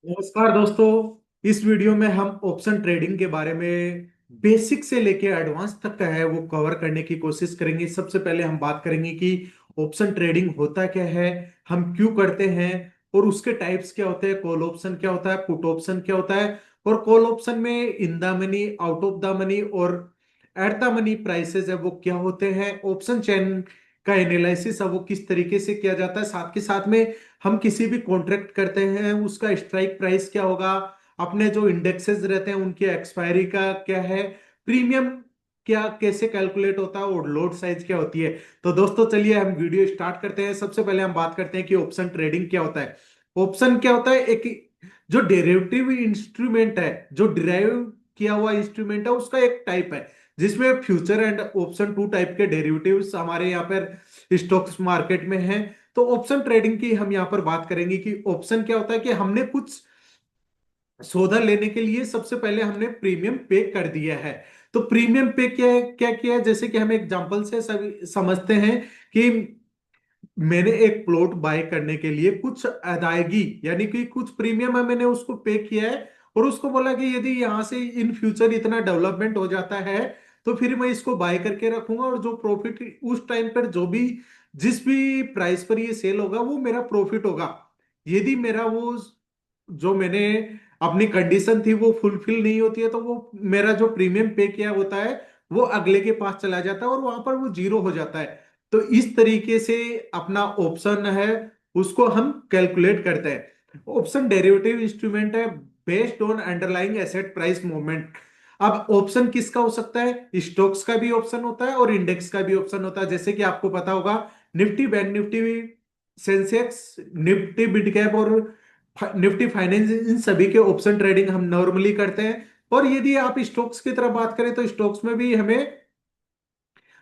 नमस्कार दोस्तों। इस वीडियो में हम ऑप्शन ट्रेडिंग के बारे में बेसिक से लेके एडवांस तक का है वो कवर करने की कोशिश करेंगे। सबसे पहले हम बात करेंगे कि ऑप्शन ट्रेडिंग होता क्या है, हम क्यों करते हैं और उसके टाइप्स क्या होते हैं। कॉल ऑप्शन क्या होता है, पुट ऑप्शन क्या होता है, और कॉल ऑप्शन में in the money, out of the money और एट द मनी प्राइसेस है वो क्या होते हैं। ऑप्शन चेन का एनालिसिस है वो किस तरीके से किया जाता है। साथ के साथ में हम किसी भी कॉन्ट्रैक्ट करते हैं उसका स्ट्राइक प्राइस क्या होगा, अपने जो इंडेक्सेस रहते हैं उनकी एक्सपायरी का क्या है, प्रीमियम क्या कैसे कैलकुलेट होता है और लोड साइज क्या होती है। तो दोस्तों चलिए हम वीडियो स्टार्ट करते हैं। सबसे पहले हम बात करते हैं कि ऑप्शन ट्रेडिंग क्या होता है। ऑप्शन क्या होता है, एक जो डेरिवेटिव इंस्ट्रूमेंट है, जो डिराइव किया हुआ इंस्ट्रूमेंट है उसका एक टाइप है, जिसमें future and option two type के डेरिवेटिव्स हमारे यहाँ पर स्टॉक्स मार्केट में हैं। तो ऑप्शन ट्रेडिंग की हम यहां पर बात करेंगे कि ऑप्शन क्या होता है कि हमने कुछ सौदा लेने के लिए सबसे पहले हमने प्रीमियम पे कर दिया है। तो प्रीमियम पे क्या है, क्या किया है, जैसे कि हम एग्जांपल से सभी समझते हैं कि मैंने एक प्लॉट बाय करने के लिए कुछ अदायगी यानी कि कुछ प्रीमियम है मैंने उसको पे किया है, और उसको बोला कि यदि यहां से इन फ्यूचर इतना डेवलपमेंट हो जाता है तो फिर मैं इसको बाय करके रखूंगा, और जो प्रॉफिट उस टाइम पर जो भी जिस भी प्राइस पर ये सेल होगा वो मेरा प्रॉफिट होगा। यदि मेरा वो जो मैंने अपनी कंडीशन थी वो फुलफिल नहीं होती है तो वो मेरा जो प्रीमियम पे किया होता है वो अगले के पास चला जाता है और वहां पर वो जीरो हो जाता है। तो इस तरीके से अपना ऑप्शन है उसको हम कैलकुलेट करते हैं। ऑप्शन डेरिवेटिव इंस्ट्रूमेंट है based on underlying asset price movement. अब ऑप्शन किसका हो सकता है, स्टॉक्स का भी ऑप्शन होता है और इंडेक्स का भी ऑप्शन होता है। जैसे कि आपको पता होगा Nifty, bank Nifty, Sensex, Nifty mid cap और निफ्टी फाइनेंस, इन सभी के ऑप्शन ट्रेडिंग हम नॉर्मली करते हैं। और यदि आप स्टॉक्स की तरफ बात करें तो स्टॉक्स में भी हमें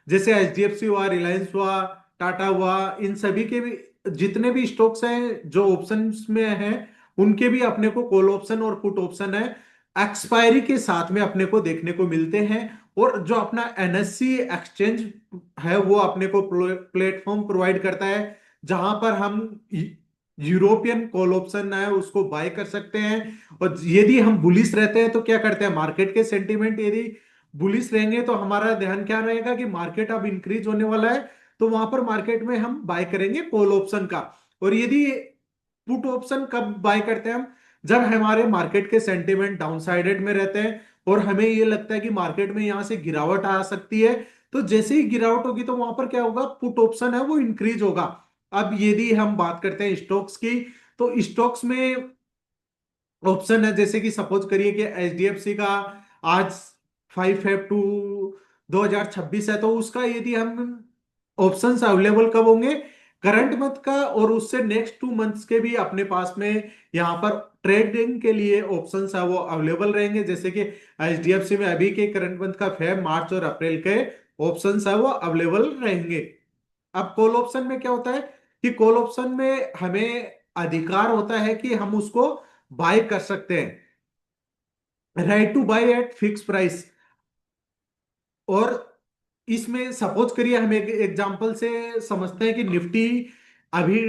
जैसे एचडीएफसी हुआ, रिलायंस हुआ, टाटा हुआ, इन सभी के भी जितने भी स्टॉक्स हैं जो ऑप्शंस में हैं उनके भी अपने को कॉल ऑप्शन और पुट ऑप्शन है एक्सपायरी के साथ में अपने को देखने को मिलते हैं। और जो अपना एनएससी एक्सचेंज है वो अपने को प्लेटफॉर्म प्रोवाइड करता है जहां पर हम यूरोपियन कॉल ऑप्शन है उसको बाय कर सकते हैं। और यदि हम बुलिश रहते हैं तो क्या करते हैं, मार्केट के सेंटीमेंट यदि बुलिश रहेंगे तो हमारा ध्यान क्या रहेगा कि मार्केट अब इंक्रीज होने वाला है, तो वहां पर मार्केट में हम बाय करेंगे कॉल ऑप्शन का। और यदि पुट ऑप्शन कब बाय करते हैं हम, जब हमारे मार्केट के सेंटीमेंट डाउनसाइडेड में रहते हैं और हमें ये लगता है कि मार्केट में यहां से गिरावट आ सकती है, तो जैसे ही गिरावट होगी तो वहां पर क्या होगा, पुट ऑप्शन है वो इंक्रीज होगा। अब यदि हम बात करते हैं स्टॉक्स की, तो स्टॉक्स में ऑप्शन है जैसे कि सपोज करिए कि एचडीएफसी का आज 5 Feb 2026 है, तो उसका यदि हम ऑप्शंस अवेलेबल कब होंगे, करंट मंथ का और उससे नेक्स्ट 2 मंथ्स के भी अपने पास में यहाँ पर ट्रेडिंग के लिए ऑप्शंस है वो अवेलेबल रहेंगे। जैसे कि एचडीएफसी में अभी के करंट मंथ का फेब, मार्च और अप्रैल के ऑप्शंस है वो अवेलेबल रहेंगे। अब कॉल ऑप्शन में क्या होता है कि कॉल ऑप्शन में हमें अधिकार होता है कि हम उसको बाय कर सकते हैं, right to buy at fix price. और इसमें सपोज करिए हम एक एग्जांपल से समझते हैं कि निफ्टी अभी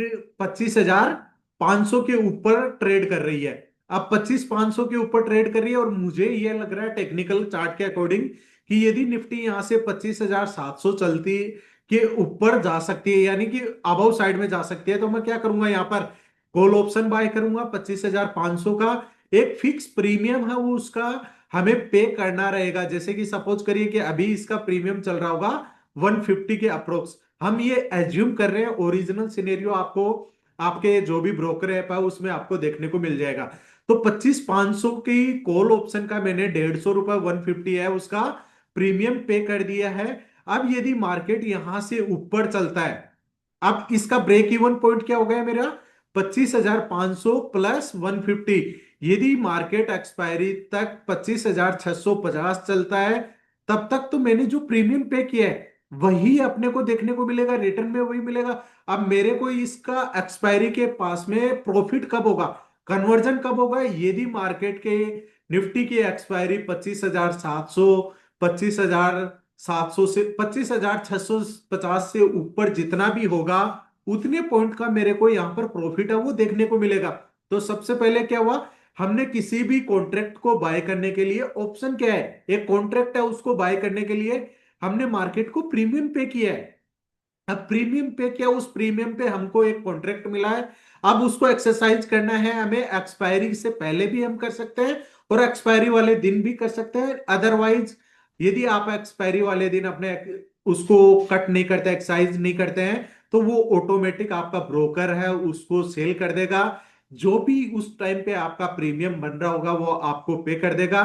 25,500 के ऊपर ट्रेड कर रही है। अब 25,500 के ऊपर ट्रेड कर रही है और मुझे ये लग रहा है टेक्निकल चार्ट के अकॉर्डिंग कि यदि निफ्टी यहां से 25,700 चलती के ऊपर जा सकती है यानी कि अबव साइड में जा सकती है, तो मैं क्या करूंगा, यहाँ पर कॉल ऑप्शन बाय करूंगा 25,500 का। एक फिक्स प्रीमियम है वो उसका हमें पे करना रहेगा। जैसे कि सपोज करिए कि अभी इसका प्रीमियम चल रहा होगा 150 के अप्रोक्स, हम ये एज्यूम कर रहे हैं। ओरिजिनल सिनेरियो आपको आपके जो भी ब्रोकर ऐप है उसमें आपको देखने को मिल जाएगा। तो 25,500 की कॉल ऑप्शन का मैंने 150 रुपए, 150 है उसका प्रीमियम पे कर दिया है। अब यदि मार्केट यहां से ऊपर चलता है, अब इसका ब्रेक इवन पॉइंट क्या हो गया मेरा, 25,500 प्लस 150। यदि मार्केट एक्सपायरी तक 25,650 चलता है तब तक तो मैंने जो प्रीमियम पे किया है वही अपने को देखने को मिलेगा, रिटर्न में वही मिलेगा। अब मेरे को इसका एक्सपायरी के पास में प्रॉफिट कब होगा, कन्वर्जन कब होगा, यदि मार्केट के निफ्टी की एक्सपायरी 25,700, 25,700 से 25,650 से ऊपर जितना भी होगा उतने पॉइंट का मेरे को यहाँ पर प्रॉफिट है वो देखने को मिलेगा। तो सबसे पहले क्या हुआ, हमने किसी भी कॉन्ट्रैक्ट को बाय करने के लिए ऑप्शन क्या है, एक कॉन्ट्रैक्ट है उसको बाय करने के लिए हमने मार्केट को प्रीमियम पे किया है। अब प्रीमियम पे क्या, उस प्रीमियम पे हमको एक कॉन्ट्रैक्ट मिला है, अब उसको एक्सरसाइज करना है हमें। एक्सपायरी से पहले भी हम कर सकते हैं और एक्सपायरी वाले दिन भी कर सकते हैं। अदरवाइज यदि आप एक्सपायरी वाले दिन अपने उसको कट नहीं करते, एक्सरसाइज नहीं करते हैं, तो वो ऑटोमेटिक आपका ब्रोकर है उसको सेल कर देगा। जो भी उस टाइम पे आपका प्रीमियम बन रहा होगा वो आपको पे कर देगा।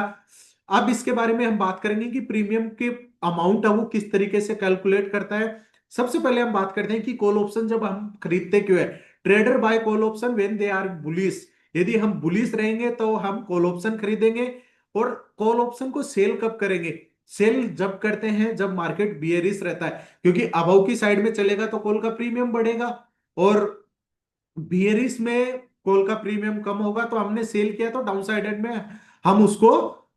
अब इसके बारे में हम बात करेंगे कि प्रीमियम के अमाउंट है वो किस तरीके से कैलकुलेट करता है। सबसे पहले हम बात करते हैं कि कॉल ऑप्शन जब हम खरीदते क्यों है। Trader buy call option when they are bullish, यदि हम बुलिश रहेंगे तो हम कॉल ऑप्शन खरीदेंगे। और कॉल ऑप्शन को सेल कब करेंगे, सेल जब करते हैं जब मार्केट बियरिश रहता है, क्योंकि अबव की साइड में चलेगा तो कॉल का प्रीमियम बढ़ेगा, और बियरिश में कॉल का प्रीमियम कम होगा, तो हमने सेल किया तो डाउन साइडेड में हम उसको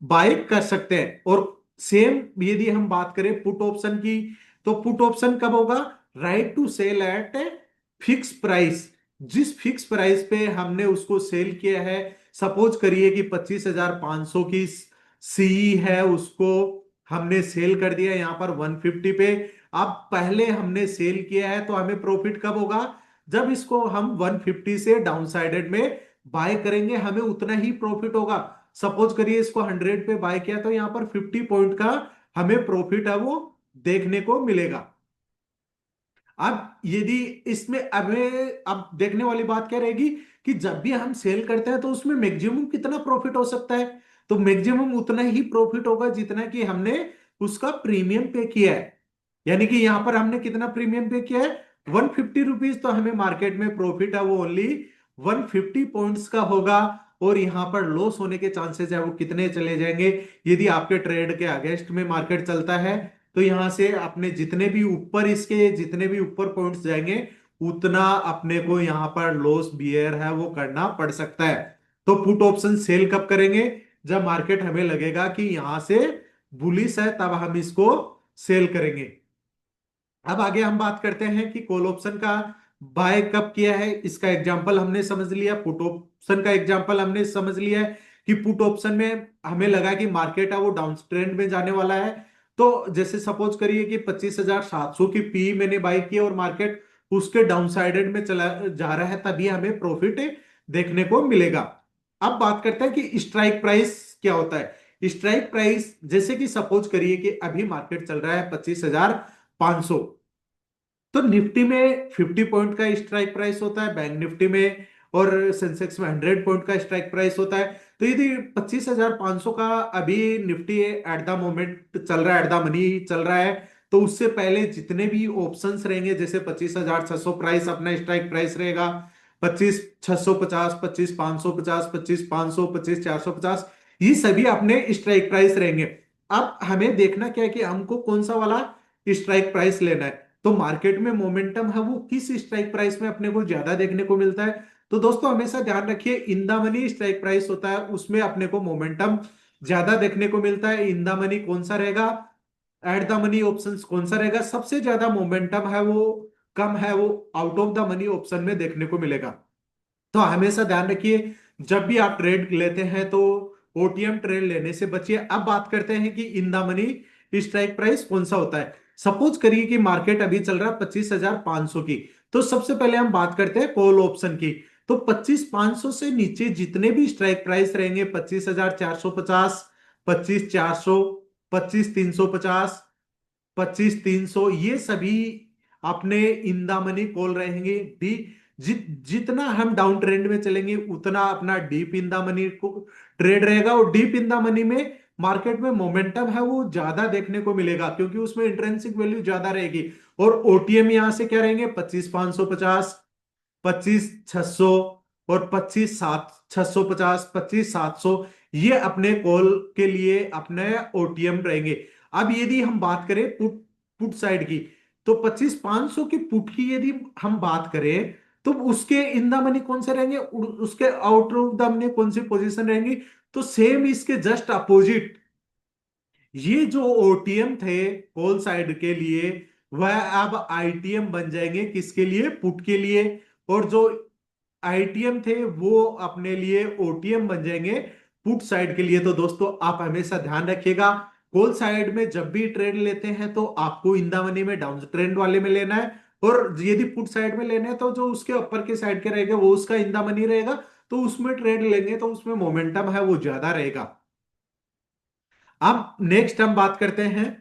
बाय कर सकते हैं। और सेम यदि हम बात करें पुट ऑप्शन की, तो पुट ऑप्शन कब होगा, right to sell at a fix price, जिस फिक्स प्राइस पे हमने उसको सेल किया है। सपोज करिए कि 25,500 की सी है, उसको हमने सेल कर दिया यहां पर 150 पे। अब पहले हमने सेल किया है तो हमें प्रॉफिट कब होगा, जब इसको हम 150 से डाउन साइडेड में बाय करेंगे, हमें उतना ही प्रॉफिट होगा। सपोज करिए इसको 100 पे बाय किया तो यहां पर 50 पॉइंट का हमें प्रॉफिट है वो देखने को मिलेगा। अब यदि इसमें अब देखने वाली बात क्या रहेगी कि जब भी हम सेल करते हैं तो उसमें मैक्सिमम कितना प्रॉफिट हो सकता है, तो मैक्सिमम उतना ही प्रॉफिट होगा जितना कि हमने उसका प्रीमियम पे किया है। यानी कि यहां पर हमने कितना प्रीमियम पे किया है, 150 रुपीज, तो हमें मार्केट में प्रॉफिट है वो ओनली 150 पॉइंट्स का होगा। और यहां पर लॉस होने के चांसेस है वो कितने चले जाएंगे, यदि आपके ट्रेड के अगेंस्ट में मार्केट चलता है तो यहां से अपने जितने भी ऊपर, इसके जितने भी ऊपर पॉइंट्स जाएंगे उतना अपने को यहां पर लॉस बियर है वो करना पड़ सकता है। तो पुट ऑप्शन सेल कब करेंगे, जब मार्केट हमें लगेगा कि यहां से बुलिश है तब हम इसको सेल करेंगे। अब आगे हम बात करते हैं कि कॉल ऑप्शन का बाय कब किया है, इसका एग्जांपल हमने समझ लिया। पुट ऑप्शन का एग्जांपल हमने समझ लिया है कि पुट ऑप्शन में हमें लगा कि मार्केट है वो डाउन ट्रेंड में जाने वाला है। तो जैसे सपोज करिए कि 25,700 की पी मैंने बाय की और मार्केट उसके डाउन साइडेड में चला जा रहा है, तभी हमें प्रॉफिट देखने को मिलेगा। अब बात करते हैं कि स्ट्राइक प्राइस क्या होता है। स्ट्राइक प्राइस, जैसे कि सपोज करिए कि अभी मार्केट चल रहा है 25,500, तो निफ्टी में 50 पॉइंट का स्ट्राइक प्राइस होता है, बैंक निफ्टी में और सेंसेक्स में 100 पॉइंट का स्ट्राइक प्राइस होता है। तो यदि 25,500 का अभी निफ्टी एट द मोमेंट चल रहा है, एट द मनी चल रहा है, तो उससे पहले जितने भी ऑप्शंस रहेंगे, जैसे 25,600 प्राइस अपना स्ट्राइक प्राइस रहेगा, 25,650, 25,550, 25,500, 25,450, ये सभी अपने स्ट्राइक प्राइस रहेंगे। अब हमें देखना क्या है कि हमको कौन सा वाला स्ट्राइक प्राइस लेना है। तो मार्केट में मोमेंटम है वो किस स्ट्राइक प्राइस में अपने को ज्यादा देखने को मिलता है। तो दोस्तों हमेशा ध्यान रखिए, in the money strike price होता है उसमें अपने को मोमेंटम ज्यादा देखने को मिलता है। इन द मनी कौन सा रहेगा, एट द मनी ऑप्शन कौन सा रहेगा, सबसे ज्यादा मोमेंटम है वो कम है वो out of the money option में देखने को मिलेगा। तो हमेशा ध्यान रखिए जब भी आप ट्रेड लेते हैं तो ओटीएम ट्रेड लेने से बचिए। अब बात करते हैं कि in the money strike price कौन सा होता है। सपोज करिए कि मार्केट अभी चल रहा है 25,500 की, तो सबसे पहले हम बात करते हैं कॉल ऑप्शन की। तो 25,500 से नीचे जितने भी स्ट्राइक प्राइस रहेंगे, 25,450, 25,400, 25,350, 25,300, ये सभी अपने इन द मनी कॉल रहेंगे। डी जितना हम डाउन ट्रेंड में चलेंगे उतना अपना डीप इन द मनी को ट्रेड रहेगा, और डीप इन द मनी में मार्केट में मोमेंटम है वो ज्यादा देखने को मिलेगा क्योंकि उसमें इंट्रिंसिक वैल्यू ज्यादा रहेगी। और ओटीएम यहां से क्या रहेंगे, 25,550, 25,600 और 25,750, 25,700, ये अपने कॉल के लिए अपने ओटीएम रहेंगे। अब यदि हम बात करें पुट पुट साइड की, तो 25,500 की पुट की यदि हम बात करें तो उसके इन द मनी कौन से रहेंगे, उसके आउट ऑफ द मनी कौन सी पोजीशन रहेंगी। तो सेम इसके जस्ट अपोजिट ये जो ओटीएम थे कॉल साइड के लिए, वह अब आईटीएम बन जाएंगे किसके लिए, पुट के लिए। और जो आईटीएम थे वो अपने लिए ओटीएम बन जाएंगे पुट साइड के लिए। तो दोस्तों आप हमेशा ध्यान रखिएगा, कॉल साइड में जब भी ट्रेड लेते हैं तो आपको इन द मनी में डाउन ट्रेंड वाले में लेना है, और यदि पुट साइड में लेना है तो जो उसके ऊपर के साइड के रहेगा वो उसका इन द मनी रहेगा, तो उसमें ट्रेड लेंगे तो उसमें मोमेंटम है वो ज्यादा रहेगा। अब नेक्स्ट हम बात करते हैं।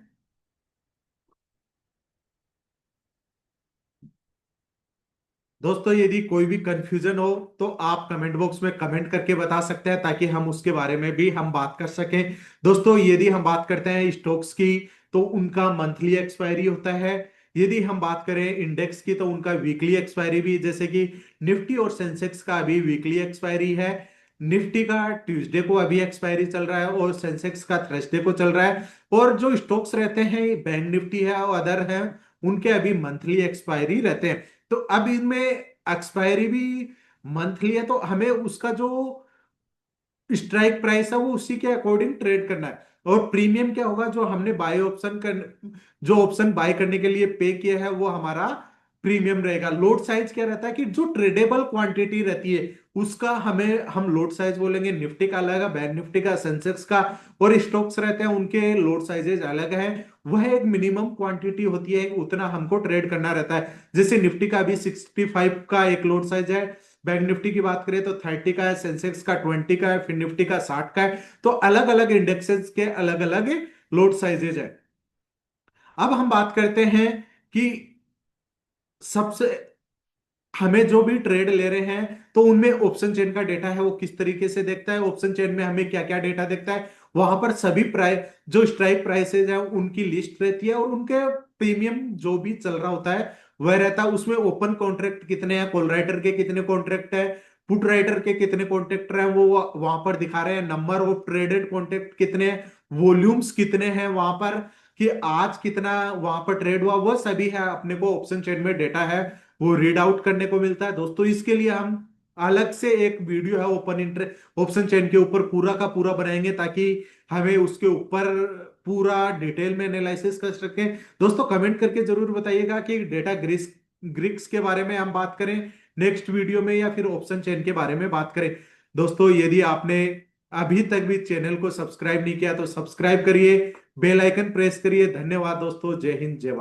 दोस्तों यदि कोई भी कंफ्यूजन हो तो आप कमेंट बॉक्स में कमेंट करके बता सकते हैं, ताकि हम उसके बारे में भी हम बात कर सकें। दोस्तों यदि हम बात करते हैं स्टॉक्स की तो उनका मंथली एक्सपायरी होता है। यदि हम बात करें इंडेक्स की तो उनका वीकली एक्सपायरी भी, जैसे कि निफ्टी और सेंसेक्स का अभी वीकली एक्सपायरी है। निफ्टी का ट्यूसडे को अभी एक्सपायरी चल रहा है और सेंसेक्स का थर्सडे को चल रहा है। और जो स्टॉक्स रहते हैं बैंक निफ्टी है और अदर है, उनके अभी मंथली एक्सपायरी रहते हैं। तो अब इनमें एक्सपायरी भी मंथली है, तो हमें उसका जो स्ट्राइक प्राइस है वो उसी के अकॉर्डिंग ट्रेड करना है। और प्रीमियम क्या होगा, जो हमने बाय ऑप्शन कर, जो ऑप्शन बाय करने के लिए पे किया है वो हमारा प्रीमियम रहेगा। लोड साइज क्या रहता है कि जो ट्रेडेबल क्वांटिटी रहती है उसका हमें हम लोड साइज बोलेंगे। निफ्टी का अलग है, बैंक निफ्टी का, सेंसेक्स का, और स्टॉक्स रहते हैं उनके लोड साइजेज अलग है। वह एक मिनिमम क्वांटिटी होती है, उतना हमको ट्रेड करना रहता है। जैसे निफ्टी का अभी 65 का एक लोड साइज है, बैंक निफ्टी की बात करें तो 30 का है, सेंसेक्स का 20 का है, फिर निफ्टी का 60 का है। तो अलग अलग इंडेक्सेस के अलग अलग लोड साइजेज है। अब हम बात करते हैं कि सबसे हमें जो भी ट्रेड ले रहे हैं तो उनमें ऑप्शन चेन का डेटा है वो किस तरीके से देखता है, ऑप्शन चेन में हमें क्या क्या डेटा देखता है। वहां पर सभी प्राइस, जो स्ट्राइक प्राइसेज है उनकी लिस्ट रहती है, और उनके प्रीमियम जो भी चल रहा होता है वह रहता है। उसमें ओपन कॉन्ट्रैक्ट कितने हैं, कॉल राइटर के कितने कॉन्ट्रैक्ट है, पुट राइटर के कितने कॉन्ट्रैक्ट हैं, वो वहां पर दिखा रहे हैं। नंबर ऑफ ट्रेडेड कॉन्ट्रैक्ट कितने हैं, वॉल्यूम्स कितने हैं वहां पर, कि आज कितना वहां पर ट्रेड हुआ, वह सभी है अपने को ऑप्शन चेन में डेटा है वो रीड आउट करने को मिलता है। दोस्तों इसके लिए हम अलग से एक वीडियो है ओपन इंटरेस्ट ऑप्शन चेन के ऊपर पूरा का पूरा बनाएंगे, ताकि हमें उसके ऊपर पूरा डिटेल में एनालिसिस कर सके। दोस्तों कमेंट करके जरूर बताइएगा कि डेटा ग्रिक्स ग्रिक्स के बारे में हम बात करें नेक्स्ट वीडियो में, या फिर ऑप्शन चेन के बारे में बात करें। दोस्तों यदि आपने अभी तक भी चैनल को सब्सक्राइब नहीं किया तो सब्सक्राइब करिए, बेल आइकन प्रेस करिए। धन्यवाद दोस्तों, जय हिंद जय भारत।